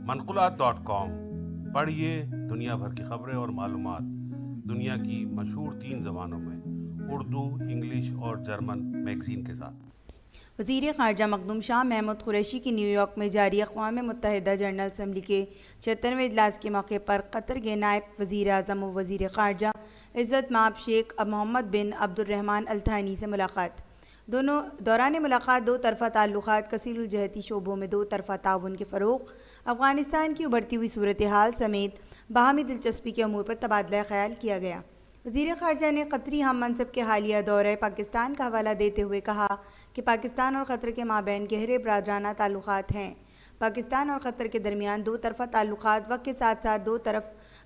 منقولات.com پڑھیے دنیا بھر کی خبریں اور معلومات دنیا کی مشہور 3 زبانوں میں، اردو، انگلش اور جرمن میگزین کے ساتھ۔ وزیر خارجہ مخدوم شاہ محمود قریشی کی نیو یارک میں جاری اقوام متحدہ جنرل اسمبلی کے 76ویں اجلاس کے موقع پر قطر کے نائب وزیر اعظم و وزیر خارجہ عزت مآب شیخ محمد بن عبد الرحمن الثانی سے ملاقات۔ دوران ملاقات دو طرفہ تعلقات، کثیر الجہتی شعبوں میں دو طرفہ تعاون کے فروغ، افغانستان کی ابھرتی ہوئی صورتحال سمیت باہمی دلچسپی کے امور پر تبادلہ خیال کیا گیا۔ وزیر خارجہ نے قطری ہم منصب کے حالیہ دورہ پاکستان کا حوالہ دیتے ہوئے کہا کہ پاکستان اور قطر کے مابین گہرے برادرانہ تعلقات ہیں۔ پاکستان اور قطر کے درمیان دو طرفہ تعلقات وقت کے ساتھ ساتھ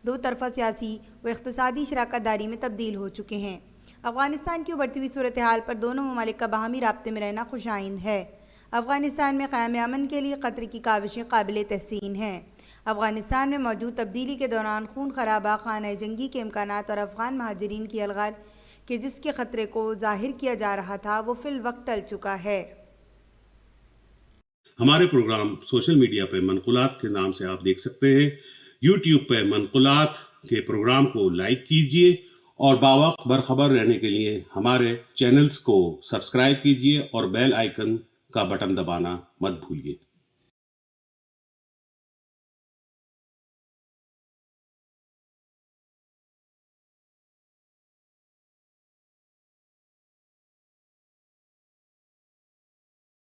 دو طرفہ سیاسی و اقتصادی شراکت داری میں تبدیل ہو چکے ہیں۔ افغانستان کی ابھرتی ہوئی صورتحال پر دونوں ممالک کا باہمی رابطے میں رہنا خوش آئند ہے۔ افغانستان میں قیام امن کے لیے قطر کی کاوشیں قابل تحسین ہیں۔ افغانستان میں موجود تبدیلی کے دوران خون خرابہ، خانہ جنگی کے امکانات اور افغان مہاجرین کی الغار کے جس کے خطرے کو ظاہر کیا جا رہا تھا وہ فی الوقت ٹل چکا ہے۔ ہمارے پروگرام سوشل میڈیا پہ منقولات کے نام سے آپ دیکھ سکتے ہیں۔ یوٹیوب پہ منقولات کے پروگرام کو لائک کیجئے اور باوقت برخبر رہنے کے لیے ہمارے چینلز کو سبسکرائب کیجئے اور بیل آئیکن کا بٹن دبانا مت بھولیے۔